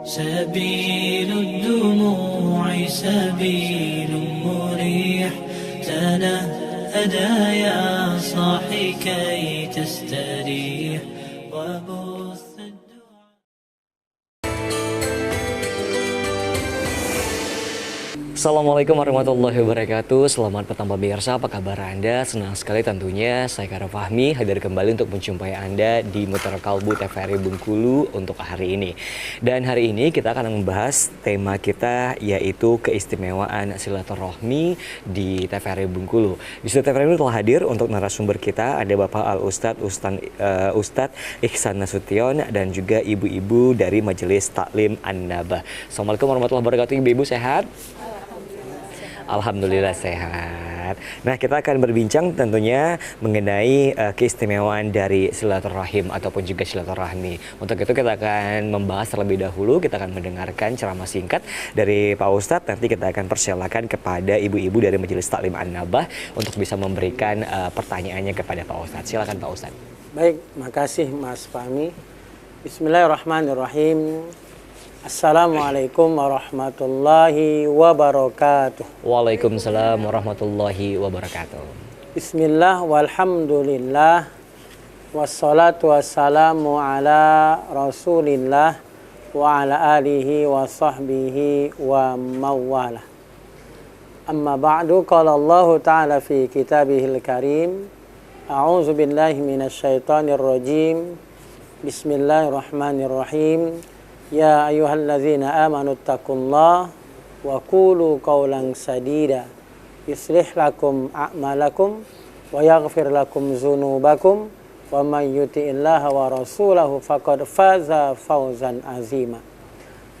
سبيل الدموع سبيل مريح تنهدى يا صاحي كي تستريح وبث الدعاء. Assalamualaikum warahmatullahi wabarakatuh. Selamat petang pemirsa, apa kabar Anda? Senang sekali tentunya saya Karo Fahmi hadir kembali untuk menjumpai Anda di Mutiara Kalbu TVRI Bengkulu untuk hari ini. Dan hari ini kita akan membahas tema kita, yaitu keistimewaan silaturahmi di TVRI Bengkulu. Di studio TVRI ini telah hadir untuk narasumber kita ada Bapak Ustadz Ihsan Nasution dan juga ibu-ibu dari Majelis Taklim An-Nabah. Assalamualaikum warahmatullahi wabarakatuh. Ibu-ibu sehat? Alhamdulillah sehat. Nah, kita akan berbincang tentunya mengenai keistimewaan dari silaturahim ataupun juga silaturahmi. Untuk itu kita akan membahas terlebih dahulu, kita akan mendengarkan ceramah singkat dari Pak Ustadz. Nanti kita akan persilakan kepada ibu-ibu dari Majelis Taklim An-Nabah untuk bisa memberikan pertanyaannya kepada Pak Ustadz. Silakan Pak Ustadz. Baik, makasih Mas Fahmi. Bismillahirrahmanirrahim. Assalamualaikum warahmatullahi wabarakatuh. Waalaikumsalam warahmatullahi wabarakatuh. Bismillah walhamdulillah wassalatu wassalamu ala rasulillah wa ala alihi wa sahbihi wa mawalah. Amma ba'du, qala Allah ta'ala fi kitabihil karim. A'udzu billahi minasyaitonir rajim. Bismillahirrahmanirrahim. Ya ayyuhalladzina amanu taqullaha wa qulu qawlan sadida yuslih lakum a'malakum wa yaghfir lakum dzunubakum wa may yuti'illaha wa rasulahu faqad faza fawzan azima.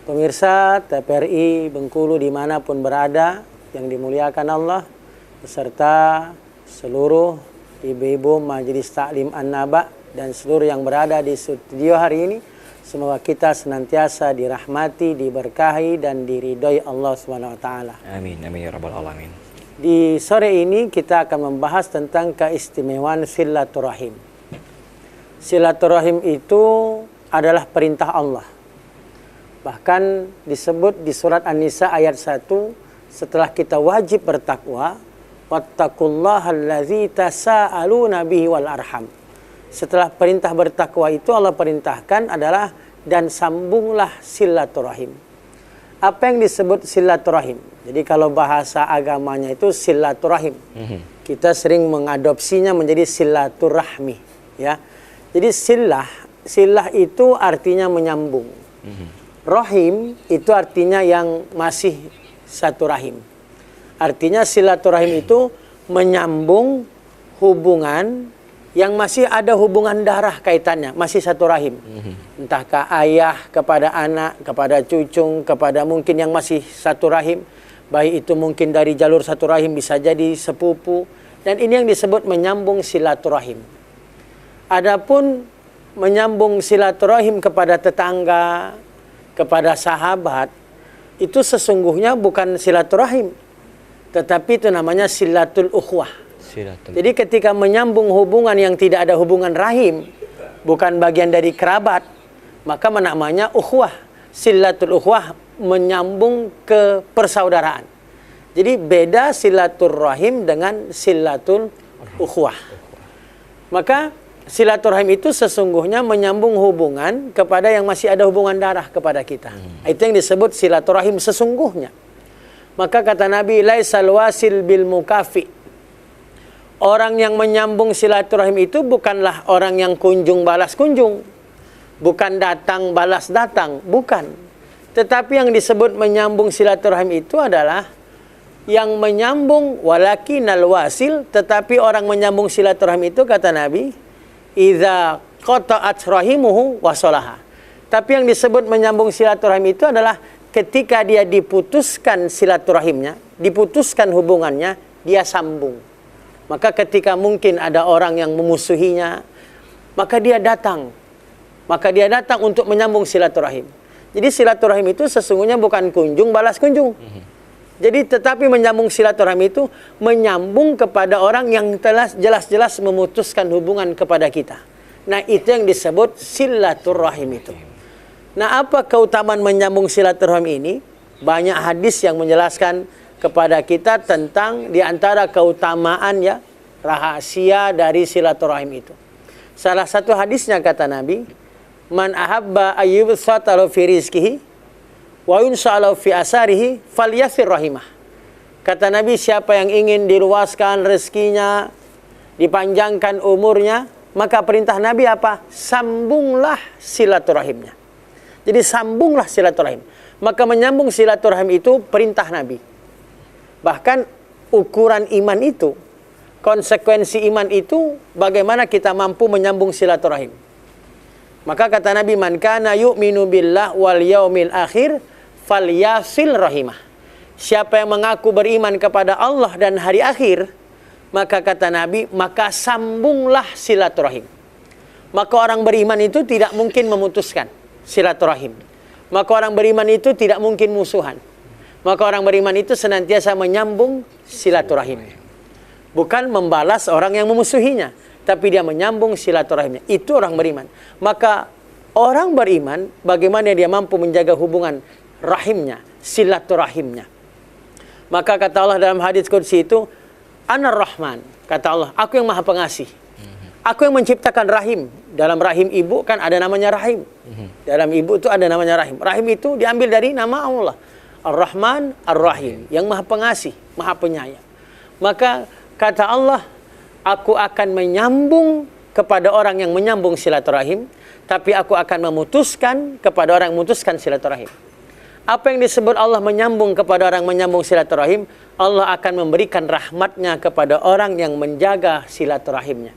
Pemirsa TVRI Bengkulu dimanapun berada yang dimuliakan Allah, beserta seluruh ibu-ibu Majelis Taklim An-Nabah dan seluruh yang berada di studio hari ini, semoga kita senantiasa dirahmati, diberkahi, dan diridhoi Allah SWT. Amin, amin ya rabbal alamin. Di sore ini kita akan membahas tentang keistimewaan silaturahim. Silaturahim itu adalah perintah Allah. Bahkan disebut di surat An-Nisa ayat 1, setelah kita wajib bertakwa, wattaqullaha allazi tasaaluna bihi wal arham. Setelah perintah bertakwa itu Allah perintahkan adalah dan sambunglah silaturahim. Apa yang disebut silaturahim? Jadi kalau bahasa agamanya itu silaturahim. Kita sering mengadopsinya menjadi silaturahmi, ya. Jadi silah itu artinya menyambung. Rahim itu artinya yang masih satu rahim. Artinya silaturahim itu menyambung hubungan yang masih ada hubungan darah kaitannya, masih satu rahim. Entahkah ayah kepada anak, kepada cucung, kepada mungkin yang masih satu rahim. Baik itu mungkin dari jalur satu rahim, bisa jadi sepupu. Dan ini yang disebut menyambung silaturahim. Adapun menyambung silaturahim kepada tetangga, kepada sahabat, itu sesungguhnya bukan silaturahim, tetapi itu namanya silatul ukhwah. Jadi ketika menyambung hubungan yang tidak ada hubungan rahim, bukan bagian dari kerabat, maka namanya ukhuwah. Silatul ukhuwah menyambung ke persaudaraan. Jadi beda silaturahim dengan silatul ukhuwah. Maka silaturahim itu sesungguhnya menyambung hubungan kepada yang masih ada hubungan darah kepada kita. Itu yang disebut silaturahim sesungguhnya. Maka kata Nabi, laisal wasil bil mukafi. Orang yang menyambung silaturahim itu bukanlah orang yang kunjung balas kunjung. Bukan datang balas datang, bukan. Tetapi yang disebut menyambung silaturahim itu adalah yang menyambung walakinal wasil, tetapi orang menyambung silaturahim itu kata Nabi, idza qata'at rahimuhu wasalaha. Tapi yang disebut menyambung silaturahim itu adalah ketika dia diputuskan silaturahimnya, diputuskan hubungannya, dia sambung. Maka ketika mungkin ada orang yang memusuhinya, maka dia datang. Maka dia datang untuk menyambung silaturahim. Jadi silaturahim itu sesungguhnya bukan kunjung balas kunjung. Jadi tetapi menyambung silaturahim itu menyambung kepada orang yang telah jelas-jelas memutuskan hubungan kepada kita. Nah, itu yang disebut silaturahim itu. Nah, apa keutamaan menyambung silaturahim ini? Banyak hadis yang menjelaskan kepada kita tentang di antara keutamaan ya, rahasia dari silaturahim itu. Salah satu hadisnya kata Nabi, "Man ahabba ayyubsata lahu fi rizqihi wa yunsa'alahu fi asarihi falyasir rahimah." Kata Nabi, siapa yang ingin diluaskan rezekinya, dipanjangkan umurnya, maka perintah Nabi apa? Sambunglah silaturahimnya. Jadi sambunglah silaturahim. Maka menyambung silaturahim itu perintah Nabi. Bahkan ukuran iman itu, konsekuensi iman itu bagaimana kita mampu menyambung silaturahim. Maka kata Nabi, man kana yu'minu billah wal yaumil akhir falyasil rahimah. Siapa yang mengaku beriman kepada Allah dan hari akhir, maka kata Nabi, maka sambunglah silaturahim. Maka orang beriman itu tidak mungkin memutuskan silaturahim. Maka orang beriman itu tidak mungkin musuhan. Maka orang beriman itu senantiasa menyambung silaturahim. Bukan membalas orang yang memusuhinya, tapi dia menyambung silaturahimnya. Itu orang beriman. Maka orang beriman, bagaimana dia mampu menjaga hubungan rahimnya, silaturahimnya. Maka kata Allah dalam hadis qudsi itu, Anar Rahman, kata Allah, aku yang maha pengasih. Aku yang menciptakan rahim. Dalam rahim ibu kan ada namanya rahim. Dalam ibu itu ada namanya rahim. Rahim itu diambil dari nama Allah. Ar-Rahman, Ar-Rahim. Yang maha pengasih, maha penyayang. Maka kata Allah, aku akan menyambung kepada orang yang menyambung silaturahim. Tapi aku akan memutuskan kepada orang yang memutuskan silaturahim. Apa yang disebut Allah menyambung kepada orang menyambung silaturahim? Allah akan memberikan rahmatnya kepada orang yang menjaga silaturahimnya.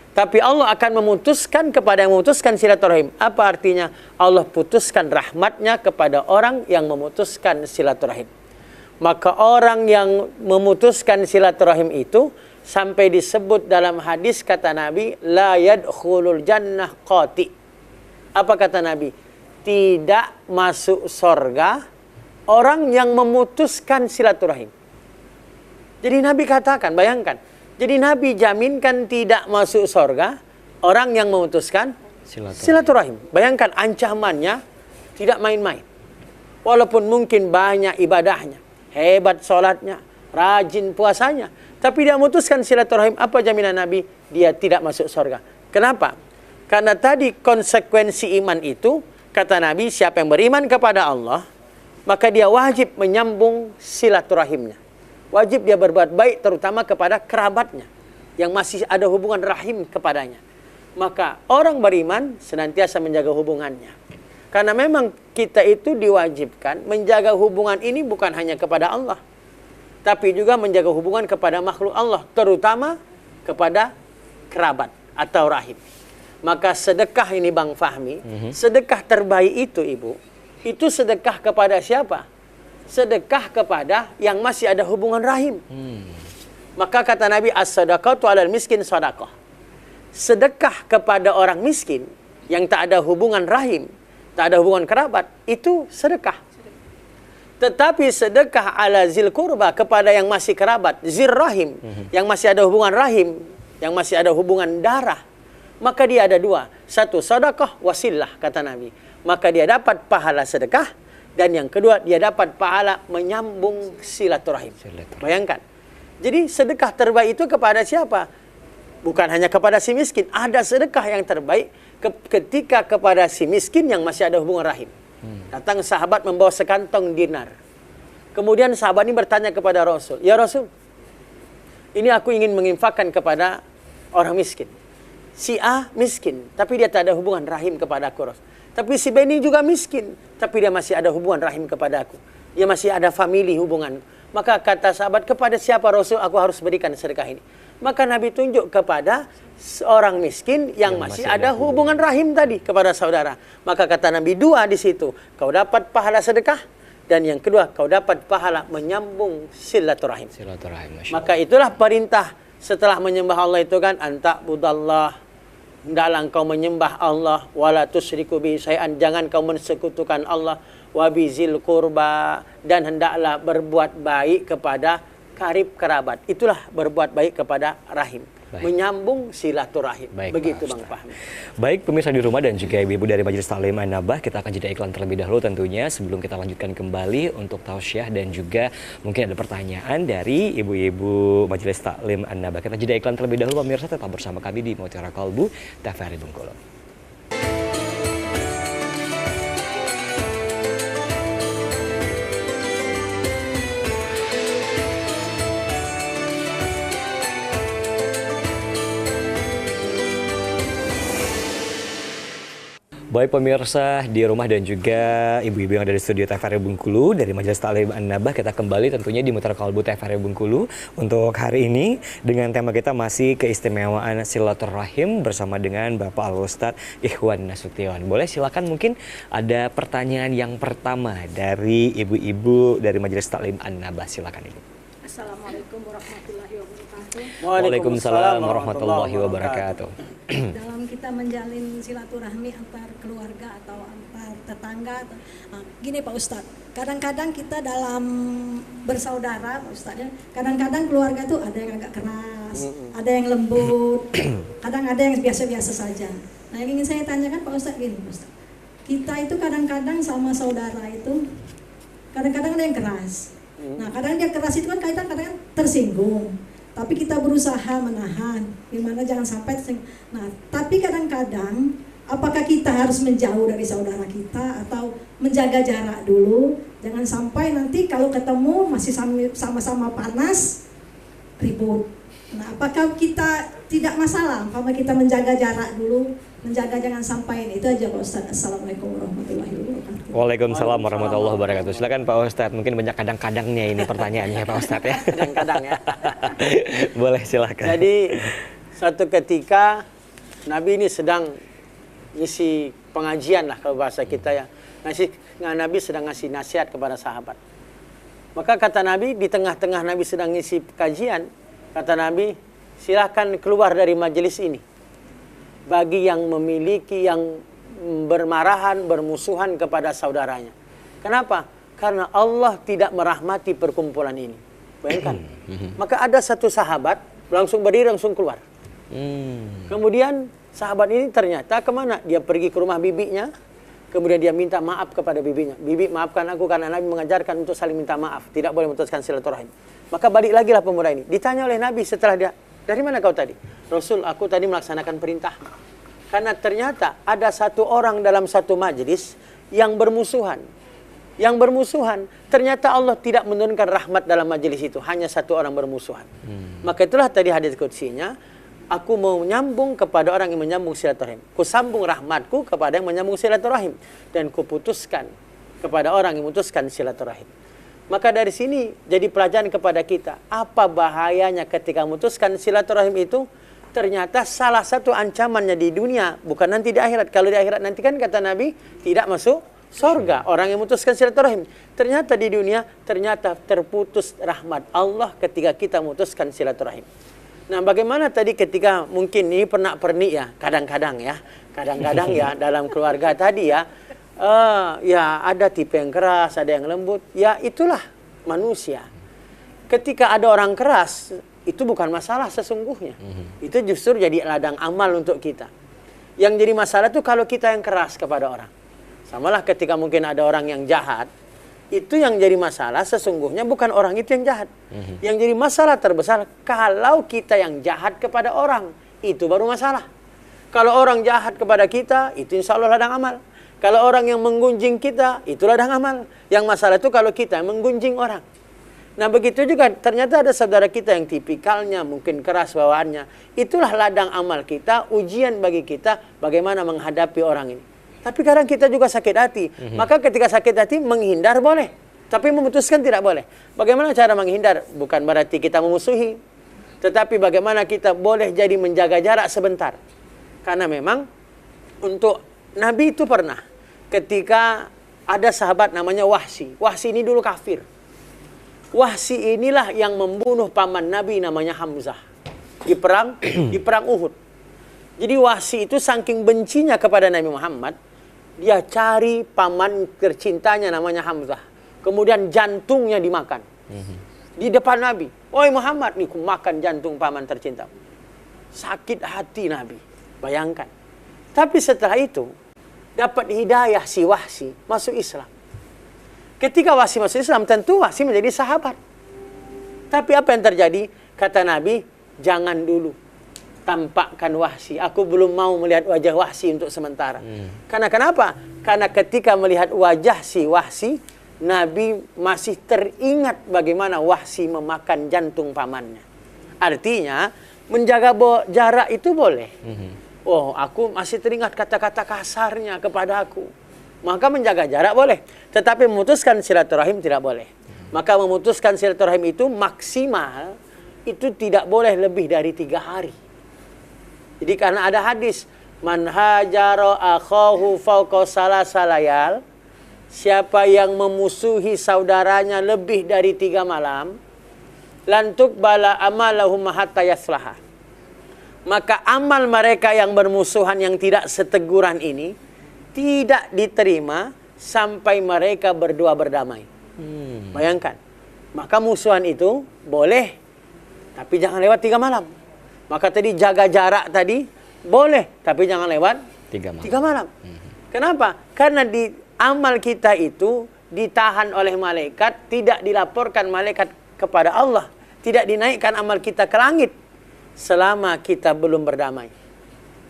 Tapi Allah akan memutuskan kepada yang memutuskan silaturahim. Apa artinya? Allah putuskan rahmatnya kepada orang yang memutuskan silaturahim. Maka orang yang memutuskan silaturahim itu sampai disebut dalam hadis kata Nabi, la yadkhulul jannah qati. Apa kata Nabi? Tidak masuk sorga orang yang memutuskan silaturahim. Jadi Nabi katakan, bayangkan. Jadi Nabi jaminkan tidak masuk sorga orang yang memutuskan silaturahim. Bayangkan ancamannya tidak main-main. Walaupun mungkin banyak ibadahnya, hebat sholatnya, rajin puasanya, tapi dia memutuskan silaturahim, apa jaminan Nabi? Dia tidak masuk sorga. Kenapa? Karena tadi konsekuensi iman itu, kata Nabi, siapa yang beriman kepada Allah, maka dia wajib menyambung silaturahimnya. Wajib dia berbuat baik terutama kepada kerabatnya yang masih ada hubungan rahim kepadanya. Maka orang beriman senantiasa menjaga hubungannya. Karena memang kita itu diwajibkan menjaga hubungan ini bukan hanya kepada Allah, tapi juga menjaga hubungan kepada makhluk Allah, terutama kepada kerabat atau rahim. Maka sedekah ini Bang Fahmi, sedekah terbaik itu Ibu, itu sedekah kepada siapa? Sedekah kepada yang masih ada hubungan rahim. Maka kata Nabi, as-sadaqatu 'alal miskin sadaqah. Sedekah kepada orang miskin yang tak ada hubungan rahim, tak ada hubungan kerabat, itu sedekah. Tetapi sedekah ala zil kurba kepada yang masih kerabat, zir rahim, yang masih ada hubungan rahim, yang masih ada hubungan darah, maka dia ada dua. Satu, sedekah wasilah, kata Nabi. Maka dia dapat pahala sedekah. Dan yang kedua, dia dapat pahala menyambung silaturahim. Bayangkan. Jadi sedekah terbaik itu kepada siapa? Bukan hanya kepada si miskin. Ada sedekah yang terbaik ketika kepada si miskin yang masih ada hubungan rahim. Datang sahabat membawa sekantong dinar. Kemudian sahabat ini bertanya kepada Rasul. Ya Rasul, ini aku ingin menginfakkan kepada orang miskin. Si A miskin, tapi dia tak ada hubungan rahim kepada aku, Rasul. Tapi si B ini juga miskin, tapi dia masih ada hubungan rahim kepada aku. Dia masih ada family hubungan. Maka kata sahabat, kepada siapa Rasul aku harus berikan sedekah ini? Maka Nabi tunjuk kepada seorang miskin yang masih ada hubungan rahim tadi kepada saudara. Maka kata Nabi dua di situ. Kau dapat pahala sedekah. Dan yang kedua, kau dapat pahala menyambung silaturahim. Maka itulah perintah setelah menyembah Allah itu kan, anta budallah. Hendaklah engkau menyembah Allah, wala tusyriku bihi syai'an, jangan kau mensekutukan Allah, wa bizil qurba, dan hendaklah berbuat baik kepada karib kerabat. Itulah berbuat baik kepada rahim. menyambung silaturahim. Baik, Begitu Pak Bang Ustadz. Fahmi. Baik pemirsa di rumah dan juga ibu-ibu dari Majelis Taklim An-Nabah, kita akan jeda iklan terlebih dahulu tentunya sebelum kita lanjutkan kembali untuk tausiah dan juga mungkin ada pertanyaan dari ibu-ibu Majelis Taklim An-Nabah. Kita jeda iklan terlebih dahulu pemirsa, tetap bersama kami di Mutiara Kalbu TVRI Bengkulu. Baik pemirsa di rumah dan juga ibu-ibu yang ada di studio TVRI Bengkulu dari Majelis Taklim An-Nabah, kita kembali tentunya di Mutiara Kalbu TVRI Bengkulu untuk hari ini dengan tema kita masih keistimewaan silaturahim bersama dengan Bapak Al-Ustadz Ikhwan Nasution. Boleh silakan, mungkin ada pertanyaan yang pertama dari ibu-ibu dari Majelis Taklim An-Nabah, silakan Ibu. Assalamualaikum warahmatullahi wabarakatuh. Waalaikumsalam warahmatullahi wabarakatuh. Dalam kita menjalin silaturahmi antar keluarga atau antar tetangga, gini Pak Ustadz, kadang-kadang kita dalam bersaudara Pak Ustadz ya, kadang-kadang keluarga tuh ada yang agak keras, ada yang lembut, kadang ada yang biasa-biasa saja. Nah yang ingin saya tanyakan Pak Ustadz gini Pak Ustadz, kita itu kadang-kadang sama saudara itu, kadang-kadang ada yang keras. Nah kadang dia keras itu kan kadang-kadang tersinggung, tapi kita berusaha menahan, gimana jangan sampai tersinggung. Nah tapi kadang-kadang apakah kita harus menjauh dari saudara kita atau menjaga jarak dulu, jangan sampai nanti kalau ketemu masih sama-sama panas ribut. Nah apakah kita tidak masalah kalau kita menjaga jarak dulu, menjaga jangan sampai ini. Itu aja Pak Ustadz. Assalamualaikum warahmatullahi wabarakatuh. Waalaikumsalam warahmatullahi wabarakatuh. Silakan Pak Ustadz, mungkin banyak kadang-kadangnya ini pertanyaannya Pak Ustadz ya. Kadang-kadang ya. Boleh silakan. Jadi suatu ketika Nabi ini sedang ngisi pengajian lah kalau bahasa kita ya. Nabi sedang ngasih nasihat kepada sahabat. Maka kata Nabi, di tengah-tengah Nabi sedang ngisi kajian, kata Nabi, silakan keluar dari majelis ini. Bagi yang memiliki, yang bermarahan, bermusuhan kepada saudaranya. Kenapa? Karena Allah tidak merahmati perkumpulan ini. Bayangkan. Maka ada satu sahabat langsung berdiri, langsung keluar. Kemudian sahabat ini ternyata kemana? Dia pergi ke rumah bibinya. Kemudian dia minta maaf kepada bibinya. Bibi, maafkan aku karena Nabi mengajarkan untuk saling minta maaf. Tidak boleh memutuskan silaturahim. Maka balik lagi lah pemuda ini. Ditanya oleh Nabi setelah dia, dari mana kau tadi? Rasul, aku tadi melaksanakan perintah. Karena ternyata ada satu orang dalam satu majelis yang bermusuhan. Yang bermusuhan, ternyata Allah tidak menurunkan rahmat dalam majelis itu. Hanya satu orang bermusuhan. Maka itulah tadi hadis qudsinya, aku mau menyambung kepada orang yang menyambung silaturahim. Ku sambung rahmatku kepada yang menyambung silaturahim. Dan ku putuskan kepada orang yang memutuskan silaturahim. Maka dari sini jadi pelajaran kepada kita. Apa bahayanya ketika memutuskan silaturahim itu? Ternyata salah satu ancamannya di dunia, bukan nanti di akhirat. Kalau di akhirat nanti kan kata Nabi, tidak masuk surga orang yang memutuskan silaturahim. Ternyata di dunia, ternyata terputus rahmat Allah ketika kita memutuskan silaturahim. Nah bagaimana tadi ketika mungkin ini pernak-pernik ya, kadang-kadang ya dalam keluarga tadi ya, ya ada tipe yang keras, ada yang lembut, ya itulah manusia. Ketika ada orang keras, itu bukan masalah sesungguhnya. Itu justru jadi ladang amal untuk kita. Yang jadi masalah itu kalau kita yang keras kepada orang. Samalah ketika mungkin ada orang yang jahat, itu yang jadi masalah sesungguhnya bukan orang itu yang jahat. Yang jadi masalah terbesar kalau kita yang jahat kepada orang, itu baru masalah. Kalau orang jahat kepada kita, itu insya Allah ladang amal. Kalau orang yang menggunjing kita, itu ladang amal. Yang masalah itu kalau kita yang menggunjing orang. Nah begitu juga ternyata ada saudara kita yang tipikalnya mungkin keras bawaannya. Itulah ladang amal kita, ujian bagi kita bagaimana menghadapi orang ini. Tapi kadang kita juga sakit hati. Maka ketika sakit hati menghindar boleh. Tapi memutuskan tidak boleh. Bagaimana cara menghindar? Bukan berarti kita memusuhi. Tetapi bagaimana kita boleh jadi menjaga jarak sebentar. Karena memang untuk Nabi itu pernah. Ketika ada sahabat namanya Wahsy. Wahsy ini dulu kafir. Wahsy inilah yang membunuh paman Nabi namanya Hamzah di perang Uhud. Jadi Wahsy itu saking bencinya kepada Nabi Muhammad, dia cari paman tercintanya namanya Hamzah. Kemudian jantungnya dimakan di depan Nabi. Oi Muhammad, nih ku makan jantung paman tercinta. Sakit hati Nabi. Bayangkan. Tapi setelah itu, dapat hidayah si Wahsy masuk Islam. Ketika Wahsy masuk Islam, tentu Wahsy menjadi sahabat. Tapi apa yang terjadi? Kata Nabi, jangan dulu tampakkan Wahsy. Aku belum mau melihat wajah Wahsy untuk sementara. Karena kenapa? Karena ketika melihat wajah si Wahsy, Nabi masih teringat bagaimana Wahsy memakan jantung pamannya. Artinya, menjaga jarak itu boleh. Oh, aku masih teringat kata-kata kasarnya kepada aku. Maka menjaga jarak boleh. Tetapi memutuskan silaturahim tidak boleh. Maka memutuskan silaturahim itu maksimal, itu tidak boleh lebih dari 3 hari. Jadi karena ada hadis, man hajara akhahu fauqa salasa layal, siapa yang memusuhi saudaranya lebih dari 3 malam, lantuk bala amalahum hatta yaslaha. Maka amal mereka yang bermusuhan yang tidak seteguran ini tidak diterima sampai mereka berdua berdamai. Bayangkan. Maka musuhan itu boleh, tapi jangan lewat 3 malam. Maka tadi jaga jarak tadi boleh, tapi jangan lewat 3 malam. Kenapa? Karena di amal kita itu ditahan oleh malaikat, tidak dilaporkan malaikat kepada Allah, tidak dinaikkan amal kita ke langit selama kita belum berdamai.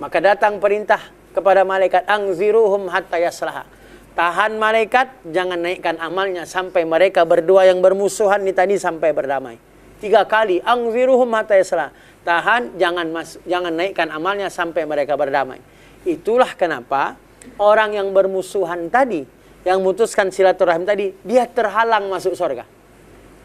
Maka datang perintah kepada malaikat, angziruhum hatta yaslaha. Tahan malaikat, jangan naikkan amalnya sampai mereka berdua yang bermusuhan ini tadi sampai berdamai. 3 kali, angziruhum hatta yaslaha. Tahan, jangan naikkan amalnya sampai mereka berdamai. Itulah kenapa orang yang bermusuhan tadi, yang memutuskan silaturahim tadi, dia terhalang masuk surga.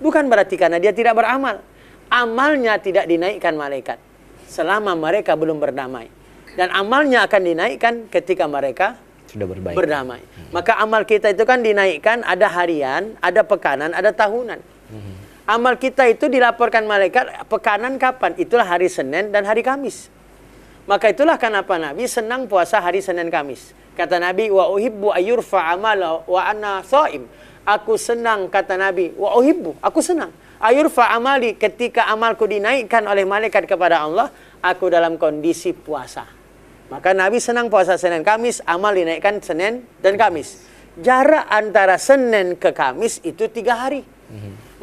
Bukan berarti karena dia tidak beramal. Amalnya tidak dinaikkan malaikat selama mereka belum berdamai. Dan amalnya akan dinaikkan ketika mereka sudah berdamai. Maka amal kita itu kan dinaikkan, ada harian, ada pekanan, ada tahunan. Amal kita itu dilaporkan malaikat pekanan kapan? Itulah hari Senin dan hari Kamis. Maka itulah kenapa Nabi senang puasa hari Senin Kamis. Kata Nabi, wa uhibbu ayyurfa amala wa ana shaim. Aku senang, kata Nabi, wa uhibbu, aku senang. Ayyurfa amali, ketika amalku dinaikkan oleh malaikat kepada Allah, aku dalam kondisi puasa. Maka Nabi senang puasa Senin Kamis, amal dinaikkan Senin dan Kamis. Jarak antara Senin ke Kamis itu 3 hari.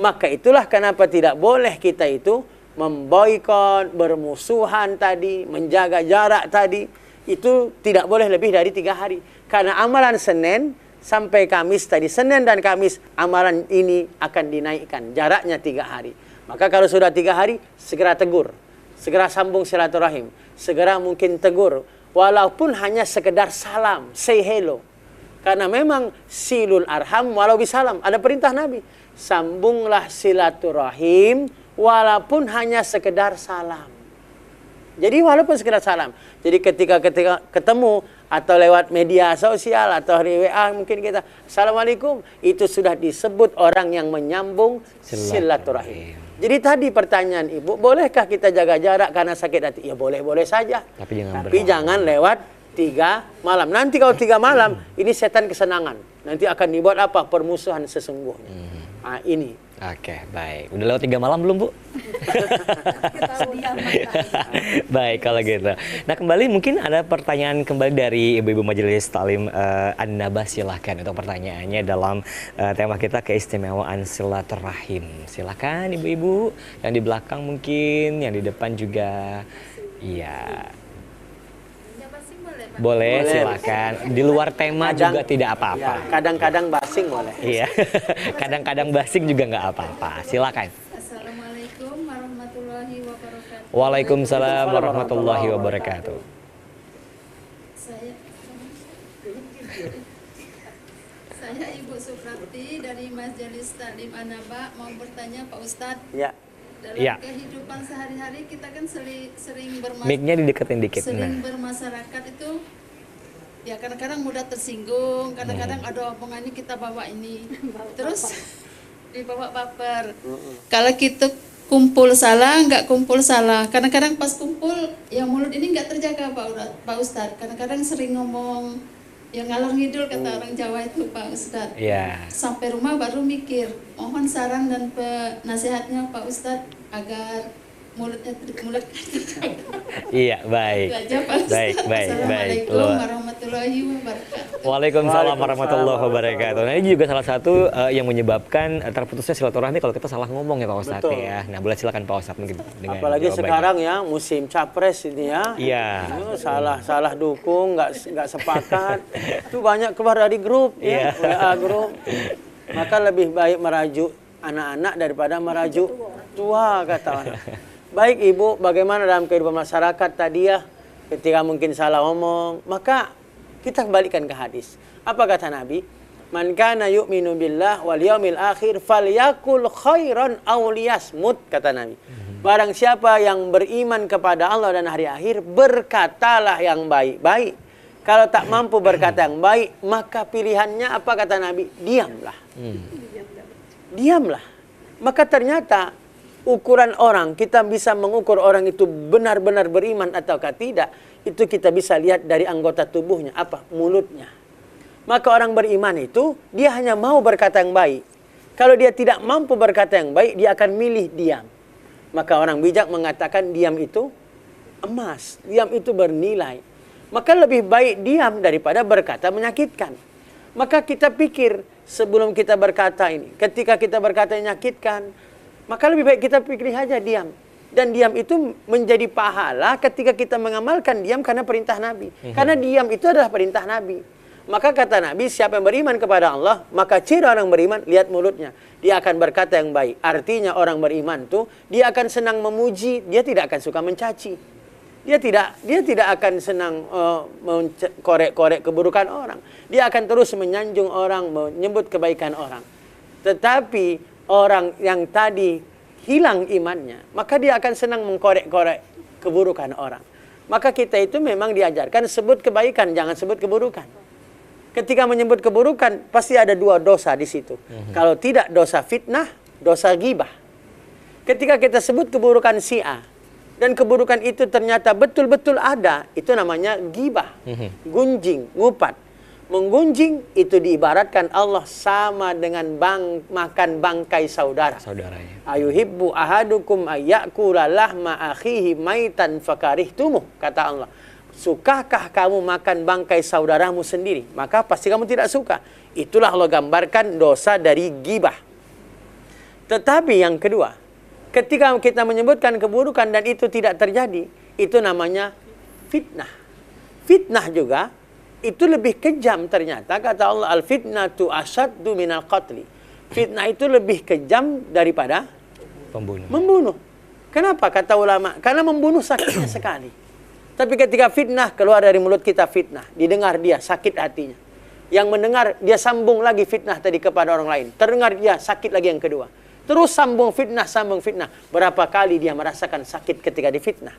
Maka itulah kenapa tidak boleh kita itu memboikot, bermusuhan tadi, menjaga jarak tadi. Itu tidak boleh lebih dari 3 hari. Karena amalan Senin sampai Kamis tadi, Senin dan Kamis, amalan ini akan dinaikkan. Jaraknya 3 hari. Maka kalau sudah 3 hari, segera tegur. Segera sambung silaturahim. Segera mungkin tegur. Walaupun hanya sekedar salam, say hello. Karena memang silul arham walau bisalam. Ada perintah Nabi. Sambunglah silaturahim walaupun hanya sekedar salam. Jadi walaupun sekedar salam. Jadi ketika ketemu atau lewat media sosial atau hari WA mungkin kita Assalamualaikum, itu sudah disebut orang yang menyambung silaturahim. Jadi tadi pertanyaan Ibu, bolehkah kita jaga jarak karena sakit hati? Ya boleh-boleh saja. Tapi jangan lewat 3 malam. Nanti kalau 3 malam, ini setan kesenangan. Nanti akan dibuat apa? Permusuhan sesungguhnya. Nah, ini. Oke, baik. Udah lewat 3 malam belum, Bu? Baik, kalau gitu. Nah, kembali mungkin ada pertanyaan kembali dari Ibu-Ibu Majelis Taklim An-Nabah. Silahkan untuk pertanyaannya dalam tema kita keistimewaan silaturahim. Silahkan Ibu-Ibu, yang di belakang mungkin, yang di depan juga. Iya. Boleh, silakan. Di luar tema juga tidak apa-apa. Kadang-kadang basing boleh. Iya. Kadang-kadang basing juga nggak apa-apa. Silakan. Assalamualaikum warahmatullahi wabarakatuh. Waalaikumsalam warahmatullahi wabarakatuh. Saya Ibu Suprapti dari Majelis Taklim An-Nabah mau bertanya Pak Ustadz. Ya. Dalam Ya. kehidupan sehari-hari kita kan sering Mic-nya dideketin dikit. bermasyarakat itu ya kadang-kadang mudah tersinggung, kadang-kadang ada omongannya kita bawa ini terus dibawa baper. Kalau kita kumpul salah, nggak kumpul salah. Kadang-kadang pas kumpul yang mulut ini nggak terjaga Pak Ustadz. Kadang-kadang sering ngomong yang ngalor ngidul kata orang Jawa itu Pak Ustadz. Iya. Sampai rumah baru mikir. Mohon saran dan nasihatnya Pak Ustadz agar mulutnya mulut. Iya, baik. Itu aja, Pak Ustaz. Baik. Assalamualaikum warahmatullahi wabarakatuh. Waalaikumsalam warahmatullahi wabarakatuh. Nah, ini juga salah satu yang menyebabkan terputusnya silaturahmi kalau kita salah ngomong ya Pak Ustadz. Betul. Ya. Nah, boleh silakan Pak Ustadz mungkin dengan Apalagi jawabannya. sekarang ya musim capres ini ya. Iya. Salah dukung, nggak sepakat. Itu banyak keluar dari grup ya, WA grup. Maka lebih baik merajuk anak-anak daripada merajuk tua, kata orang. Baik Ibu, bagaimana dalam kehidupan masyarakat tadi ya, ketika mungkin salah ngomong, maka kita kembalikan ke hadis. Apa kata Nabi? Man kana yu'minu billah wal yaumil akhir falyakul khairan aw liyasmut, kata Nabi. Barang siapa yang beriman kepada Allah dan hari akhir, berkatalah yang baik-baik. Kalau tak mampu berkata yang baik, maka pilihannya apa, kata Nabi? Diamlah. Diamlah. Maka ternyata ukuran orang, kita bisa mengukur orang itu benar-benar beriman ataukah tidak, itu kita bisa lihat dari anggota tubuhnya, apa? Mulutnya. Maka orang beriman itu, dia hanya mau berkata yang baik. Kalau dia tidak mampu berkata yang baik, dia akan milih diam. Maka orang bijak mengatakan diam itu emas, diam itu bernilai. Maka lebih baik diam daripada berkata menyakitkan. Maka kita pikir sebelum kita berkata ini, ketika kita berkata menyakitkan, maka lebih baik kita pikir saja diam. Dan diam itu menjadi pahala ketika kita mengamalkan diam karena perintah Nabi. Karena diam itu adalah perintah Nabi. Maka kata Nabi, siapa yang beriman kepada Allah, maka ciri orang beriman, lihat mulutnya. Dia akan berkata yang baik. Artinya orang beriman itu, dia akan senang memuji, dia tidak akan suka mencaci. Dia tidak akan senang korek-korek keburukan orang. Dia akan terus menyanjung orang, menyebut kebaikan orang. Tetapi orang yang tadi hilang imannya, maka dia akan senang mengkorek-korek keburukan orang. Maka kita itu memang diajarkan sebut kebaikan, jangan sebut keburukan. Ketika menyebut keburukan, pasti ada dua dosa di situ. Kalau tidak dosa fitnah, dosa ghibah. Ketika kita sebut keburukan si A, dan keburukan itu ternyata betul-betul ada, itu namanya ghibah. Gunjing, ngupat. Menggunjing itu diibaratkan Allah sama dengan makan bangkai saudara. Saudaranya. Ayuhibbu ahadukum ayyakula lahma akhihi maitan fakarihtumuh, kata Allah. Sukakah kamu makan bangkai saudaramu sendiri? Maka pasti kamu tidak suka. Itulah Allah gambarkan dosa dari ghibah. Tetapi yang kedua, ketika kita menyebutkan keburukan dan itu tidak terjadi, itu namanya fitnah. Fitnah juga itu lebih kejam ternyata, kata Allah, al-fitnatu asyaddu minal qatli. Fitnah itu lebih kejam daripada membunuh. Kenapa kata ulama? Karena membunuh sakitnya sekali. Tapi ketika fitnah keluar dari mulut kita, fitnah didengar, dia sakit hatinya. Yang mendengar dia sambung lagi fitnah tadi kepada orang lain. Terdengar dia sakit lagi yang kedua. Terus sambung fitnah. Berapa kali dia merasakan sakit ketika difitnah.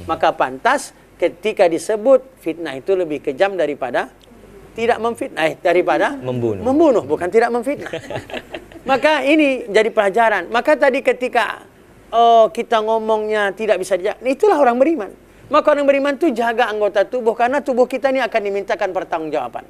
Maka pantas ketika disebut fitnah itu lebih kejam daripada tidak memfitnah, daripada membunuh, bukan tidak memfitnah. Maka ini jadi pelajaran. Maka tadi ketika kita ngomongnya tidak bisa dijaga, itulah orang beriman. Maka orang beriman itu jaga anggota tubuh, karena tubuh kita ini akan dimintakan pertanggungjawaban.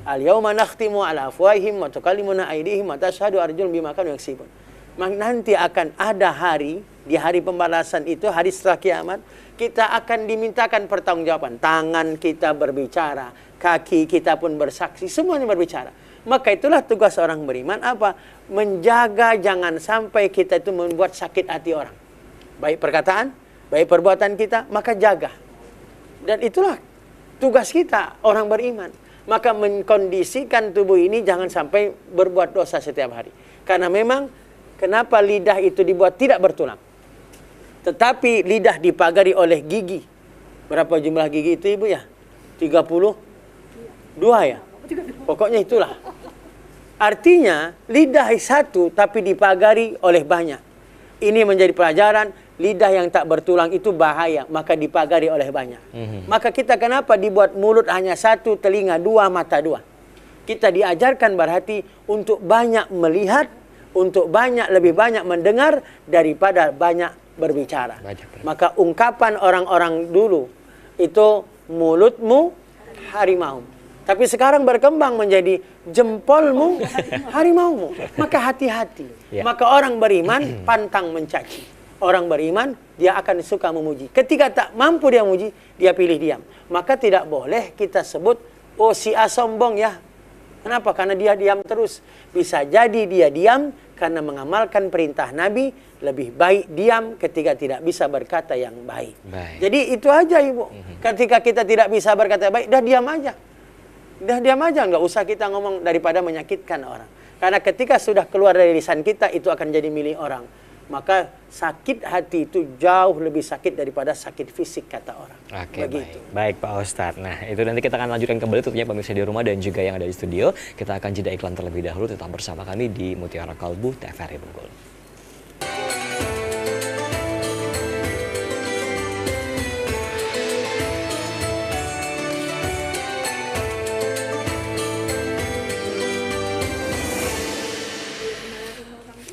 Al-yauma nakhtimu ala afwahihim wa tukallimuna aydihim wa tashhadu arjuluhum bima kanu yaksibun. Nanti akan ada hari, di hari pembalasan itu, hari setelah kiamat, kita akan dimintakan pertanggungjawaban. Tangan kita berbicara, kaki kita pun bersaksi, semuanya berbicara. Maka itulah tugas orang beriman, apa? Menjaga jangan sampai kita itu membuat sakit hati orang. Baik perkataan, baik perbuatan kita, maka jaga. Dan itulah tugas kita, orang beriman. Maka mengkondisikan tubuh ini jangan sampai berbuat dosa setiap hari. Karena memang, kenapa lidah itu dibuat tidak bertulang? Tetapi lidah dipagari oleh gigi. Berapa jumlah gigi itu Ibu ya? 32 ya? Pokoknya itulah. Artinya lidah satu tapi dipagari oleh banyak. Ini menjadi pelajaran, lidah yang tak bertulang itu bahaya, maka dipagari oleh banyak. Maka kita kenapa dibuat mulut hanya satu, telinga dua, mata dua? Kita diajarkan berarti untuk banyak melihat, untuk lebih banyak mendengar daripada banyak berbicara. Maka ungkapan orang-orang dulu itu mulutmu harimau. Tapi sekarang berkembang menjadi jempolmu harimaumu. Maka hati-hati. Maka orang beriman pantang mencaci. Orang beriman, dia akan suka memuji. Ketika tak mampu dia memuji, dia pilih diam. Maka tidak boleh kita sebut, oh si A sombong ya. Kenapa? Karena dia diam terus. Bisa jadi dia diam karena mengamalkan perintah Nabi, lebih baik diam ketika tidak bisa berkata yang baik. Jadi itu aja Ibu. Ketika kita tidak bisa berkata baik, dah diam aja. Dah diam aja, nggak usah kita ngomong daripada menyakitkan orang. Karena ketika sudah keluar dari lisan kita, itu akan jadi milik orang. Maka sakit hati itu jauh lebih sakit daripada sakit fisik kata orang. Oke, baik Pak Ustadz. Nah itu nanti kita akan lanjutkan kembali tentunya pemirsa di rumah dan juga yang ada di studio. Kita akan jeda iklan terlebih dahulu, tetap bersama kami di Mutiara Kalbu TVRI Bengkulu.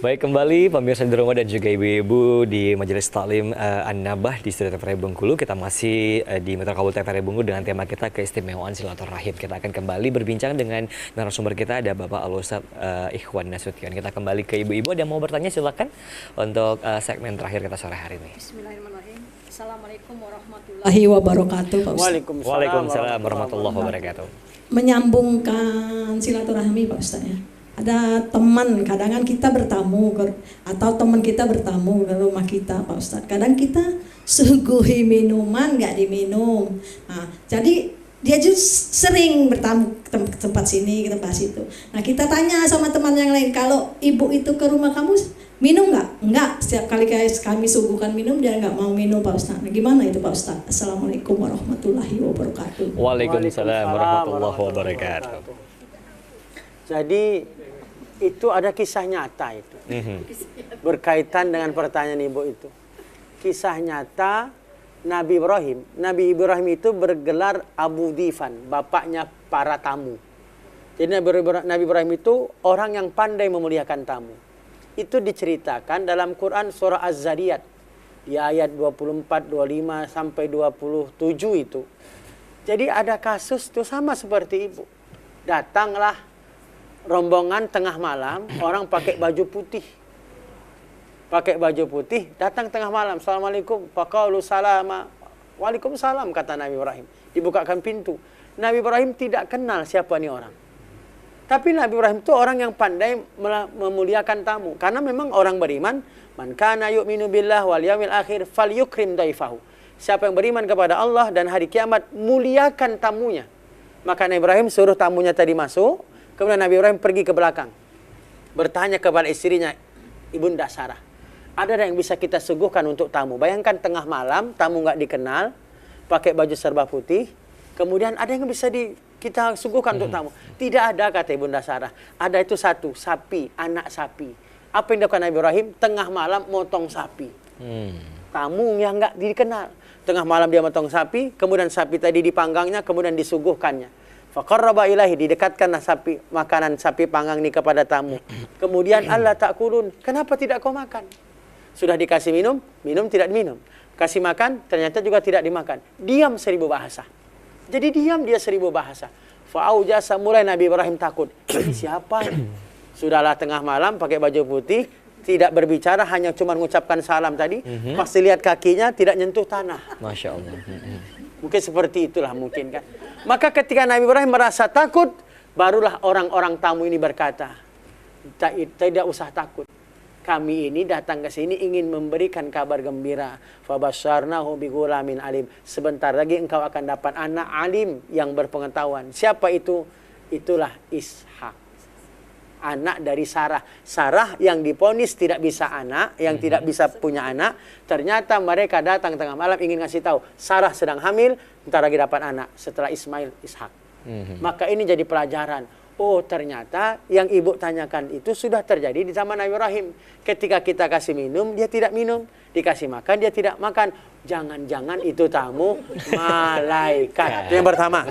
Baik, kembali pemirsa di rumah dan juga ibu-ibu di Majelis Taklim An-Nabah di Studio TVRI Bengkulu. Kita masih di Mutiara Kalbu TVRI Bengkulu dengan tema kita keistimewaan silaturahim. Kita akan kembali berbincang dengan narasumber kita, ada Bapak Al-Ustadz Ikhwan Nasution. Kita kembali ke ibu-ibu, ada mau bertanya silakan untuk segmen terakhir kita sore hari ini. Bismillahirrahmanirrahim. Assalamualaikum warahmatullahi wabarakatuh, Pak Ustadz. Waalaikumsalam warahmatullahi wabarakatuh. Menyambungkan silaturahmi, Pak Ustadz ya. Ada teman, kadang kita bertamu atau teman kita bertamu ke rumah kita, Pak Ustadz. Kadang kita suguhi minuman nggak diminum. Nah, jadi dia juga sering bertamu ke tempat sini, ke tempat situ. Nah, kita tanya sama teman yang lain, kalau ibu itu ke rumah kamu minum nggak? Nggak. Setiap kali kami suguhkan minum, dia nggak mau minum, Pak Ustadz. Nah, gimana itu, Pak Ustadz? Assalamualaikum warahmatullahi wabarakatuh. Waalaikumsalam warahmatullahi wabarakatuh. Jadi itu ada kisah nyata itu. Berkaitan dengan pertanyaan Ibu itu. Kisah nyata Nabi Ibrahim. Nabi Ibrahim itu bergelar Abu Difan, bapaknya para tamu. Jadi Nabi Ibrahim itu orang yang pandai memuliakan tamu. Itu diceritakan dalam Quran surah Az-Zariyat. Di ayat 24, 25 sampai 27 itu. Jadi ada kasus itu sama seperti Ibu. Datanglah rombongan tengah malam, orang pakai baju putih. Pakai baju putih, datang tengah malam. Assalamualaikum. Faqalu salama. Waalaikumsalam, kata Nabi Ibrahim. Dibukakan pintu. Nabi Ibrahim tidak kenal siapa ini orang. Tapi Nabi Ibrahim itu orang yang pandai memuliakan tamu. Karena memang orang beriman, man kana yu'minu billah wal yawmil akhir falyukrim daifahu. Siapa yang beriman kepada Allah dan hari kiamat, muliakan tamunya. Maka Nabi Ibrahim suruh tamunya tadi masuk. Kemudian Nabi Ibrahim pergi ke belakang. Bertanya kepada istrinya, Ibunda Sarah, ada yang bisa kita suguhkan untuk tamu? Bayangkan tengah malam, tamu nggak dikenal, pakai baju serba putih. Kemudian ada yang bisa kita suguhkan untuk tamu? Tidak ada, kata Ibunda Sarah. Ada itu satu, sapi, anak sapi. Apa yang dilakukan Nabi Ibrahim? Tengah malam motong sapi. Tamu yang nggak dikenal. Tengah malam dia motong sapi, kemudian sapi tadi dipanggangnya, kemudian disuguhkannya. Faqarraba ilahi, didekatkanlah sapi, makanan sapi panggang ini kepada tamu. Kemudian Allah ta'kulun, kenapa tidak kau makan? Sudah dikasih minum, minum tidak diminum. Kasih makan, ternyata juga tidak dimakan. Diam 1000 bahasa. Jadi diam dia 1000 bahasa. Fa'aujasa, mulai Nabi Ibrahim takut. Ini siapa ini? Sudahlah tengah malam pakai baju putih, tidak berbicara, hanya cuma mengucapkan salam tadi. Pasti lihat kakinya tidak nyentuh tanah. Masya Allah. Mungkin seperti itulah mungkin kan. Maka ketika Nabi Ibrahim merasa takut, barulah orang-orang tamu ini berkata, tidak usah takut. Kami ini datang ke sini ingin memberikan kabar gembira. Fabasyarnahu bighulamin alim. Sebentar lagi engkau akan dapat anak alim yang berpengetahuan. Siapa itu? Itulah Ishak. Anak dari Sarah. Sarah yang diponis tidak bisa anak, yang tidak bisa punya anak. Ternyata mereka datang tengah malam ingin ngasih tahu, Sarah sedang hamil, ntar lagi dapat anak. Setelah Ismail, Ishak. Maka ini jadi pelajaran. Oh, ternyata yang ibu tanyakan itu sudah terjadi di zaman Nabi Ibrahim. Ketika kita kasih minum, dia tidak minum. Dikasih makan, dia tidak makan. Jangan-jangan itu tamu malaikat. Itu yang pertama.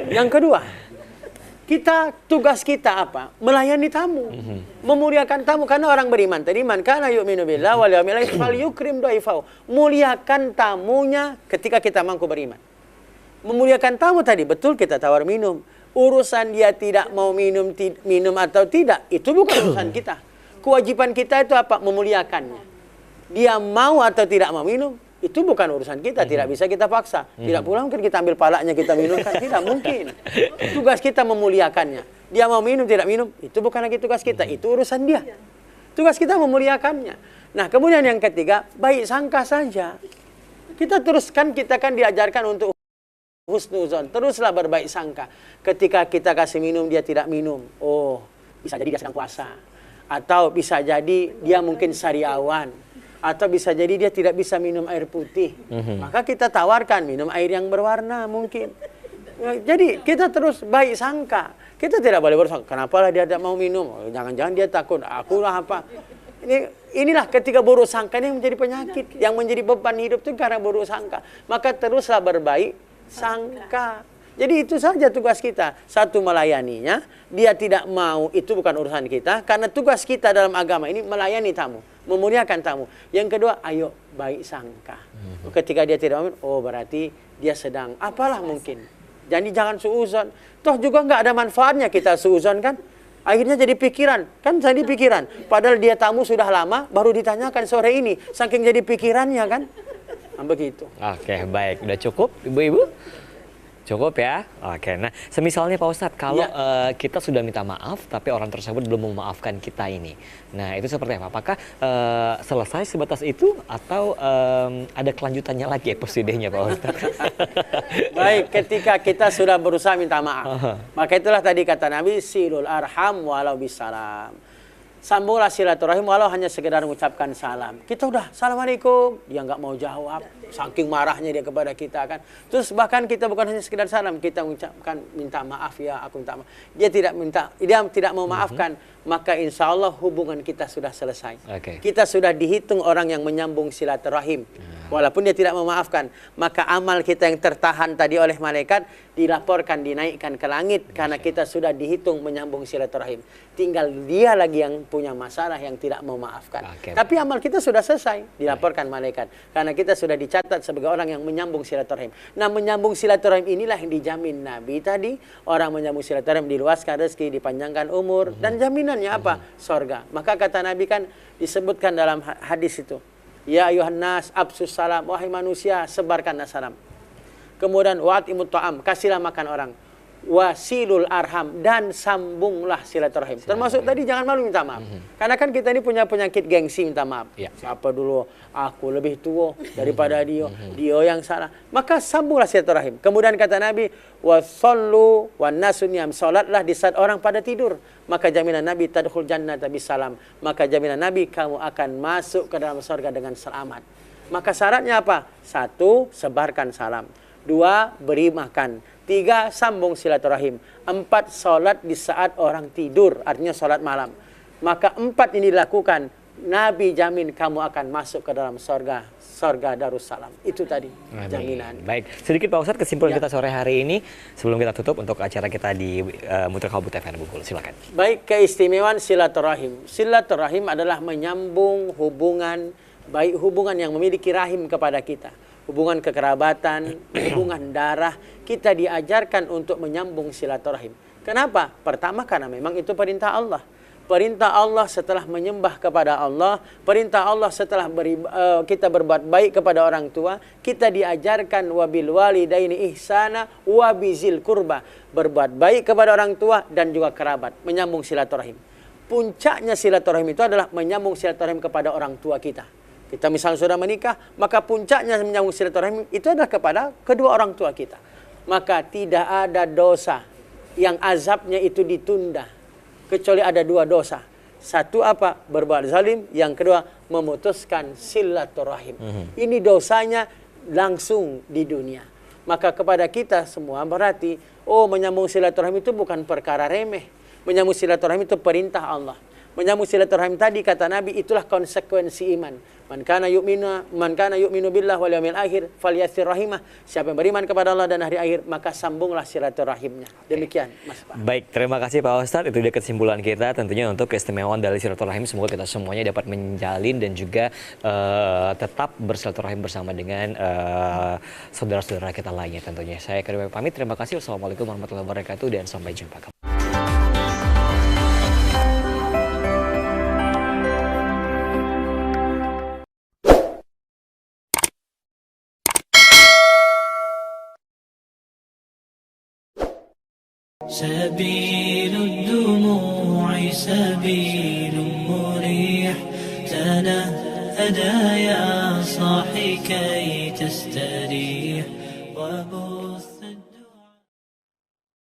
Yang kedua, tugas kita apa? Melayani tamu. Memuliakan tamu, karena orang beriman tadi, man kana yu'minu billah wal yawmil akhir falyukrim dhaifahu. Muliakan tamunya ketika kita mampu beriman. Memuliakan tamu tadi, betul kita tawar minum. Urusan dia tidak mau minum atau tidak, itu bukan urusan kita. Kewajiban kita itu apa? Memuliakannya. Dia mau atau tidak mau minum, itu bukan urusan kita, tidak bisa kita paksa. Tidak pula mungkin kita ambil palanya kita minumkan, tidak mungkin. Tugas kita memuliakannya. Dia mau minum tidak minum, itu bukan lagi tugas kita, itu urusan dia. Tugas kita memuliakannya. Nah, kemudian yang ketiga, baik sangka saja. Kita teruskan, kita kan diajarkan untuk husnuzon, teruslah berbaik sangka. Ketika kita kasih minum dia tidak minum, oh bisa jadi dia sedang puasa, atau bisa jadi dia mungkin sariawan, atau bisa jadi dia tidak bisa minum air putih. Maka kita tawarkan minum air yang berwarna mungkin. Jadi kita terus baik sangka. Kita tidak boleh bersangka, kenapa lah dia tidak mau minum? Jangan-jangan dia takut, akulah apa. Inilah ketika buruk sangka ini menjadi penyakit. Yang menjadi beban hidup itu karena buruk sangka. Maka teruslah berbaik sangka. Jadi itu saja tugas kita. Satu, melayaninya. Dia tidak mau, itu bukan urusan kita. Karena tugas kita dalam agama ini melayani tamu, memuliakan tamu. Yang kedua, ayo baik sangka. Ketika dia tidak mau, oh berarti dia sedang apalah mungkin. Jadi jangan suuzon. Toh juga nggak ada manfaatnya kita suuzon kan. Akhirnya jadi pikiran. Kan jadi pikiran. Padahal dia tamu sudah lama, baru ditanyakan sore ini. Saking jadi pikirannya kan. Nah, begitu. Oke, baik. Udah cukup, Ibu-Ibu? Cukup ya? Oke, nah semisalnya Pak Ustadz, kalau kita sudah minta maaf, tapi orang tersebut belum memaafkan kita ini. Nah, itu seperti apa? Apakah selesai sebatas itu, atau ada kelanjutannya lagi episodenya Pak Ustadz? Baik, ketika kita sudah berusaha minta maaf. Maka itulah tadi kata Nabi, silul arham walau bisalam. Sambunglah silaturahim walau hanya sekedar mengucapkan salam. Kita udah assalamualaikum, dia nggak mau jawab, saking marahnya dia kepada kita kan. Terus bahkan kita bukan hanya sekedar salam, kita mengucapkan minta maaf ya, aku minta maaf. Dia tidak mau maafkan, maka insya Allah hubungan kita sudah selesai. Kita sudah dihitung orang yang menyambung silaturahim. Walaupun dia tidak memaafkan, maka amal kita yang tertahan tadi oleh malaikat dilaporkan, dinaikkan ke langit karena kita sudah dihitung menyambung silaturahim. Tinggal dia lagi yang punya masalah yang tidak memaafkan. Tapi amal kita sudah selesai, dilaporkan malaikat karena kita sudah dicatat sebagai orang yang menyambung silaturahim. Nah, menyambung silaturahim inilah yang dijamin Nabi tadi. Orang menyambung silaturahim diluaskan rezeki, dipanjangkan umur, dan jaminannya apa? Sorga. Maka kata Nabi kan disebutkan dalam hadis itu, ya ayuhan nas absus salam, wahai manusia sebarkanlah salam. Kemudian wa'atimut ta'am, kasihlah makan orang. Wasilul arham, dan sambunglah silaturahim. Termasuk tadi jangan malu minta maaf. Karena kan kita ini punya penyakit gengsi minta maaf. Siapa dulu, aku lebih tua daripada dia, dia yang salah. Maka sambunglah silaturahim. Kemudian kata Nabi, wasallu wan nasu niyam, salatlah di saat orang pada tidur. Maka jaminan Nabi tadkhul jannata bisalam. Maka jaminan Nabi kamu akan masuk ke dalam surga dengan selamat. Maka syaratnya apa? 1, sebarkan salam. 2, beri makan. 3, sambung silaturahim. 4, sholat di saat orang tidur, artinya sholat malam. Maka 4 ini dilakukan, Nabi jamin kamu akan masuk ke dalam surga Darussalam. Itu tadi jaminan. Baik, sedikit Pak Ustadz kesimpulan kita sore hari ini sebelum kita tutup untuk acara kita di Muter Kalbu TVRI Bengkulu. Silakan. Baik, keistimewaan silaturahim. Silaturahim adalah menyambung hubungan, baik hubungan yang memiliki rahim kepada kita, hubungan kekerabatan, hubungan darah. Kita diajarkan untuk menyambung silaturahim. Kenapa? Pertama, karena memang itu perintah Allah. Perintah Allah setelah menyembah kepada Allah, perintah Allah setelah kita berbuat baik kepada orang tua, kita diajarkan wabil walidaini ihsana wabizil kurba, berbuat baik kepada orang tua dan juga kerabat, menyambung silaturahim. Puncaknya silaturahim itu adalah menyambung silaturahim kepada orang tua kita. Kita misalnya sudah menikah, maka puncaknya menyambung silaturahim itu adalah kepada kedua orang tua kita. Maka tidak ada dosa yang azabnya itu ditunda, kecuali ada 2 dosa. 1 apa? Berbuat zalim. Yang kedua, memutuskan silaturahim. Ini dosanya langsung di dunia. Maka kepada kita semua berarti, menyambung silaturahim itu bukan perkara remeh. Menyambung silaturahim itu perintah Allah. Menyambung silaturahim tadi kata Nabi itulah konsekuensi iman. Man kana yu'minu billah wal yawmil akhir falyassir rahimah. Siapa yang beriman kepada Allah dan hari akhir, maka sambunglah silaturahimnya. Demikian, Mas Pak. Baik, terima kasih Pak Ustadz. Itu dia kesimpulan kita tentunya untuk keistimewaan dari silaturahim. Semoga kita semuanya dapat menjalin dan juga tetap bersilaturahim bersama dengan saudara-saudara kita lainnya tentunya. Saya Karim pamit. Terima kasih. Wassalamualaikum warahmatullahi wabarakatuh dan sampai jumpa. سبيل الدموع سبيل مريح تنهدى يا صاحي كي تستريح وبث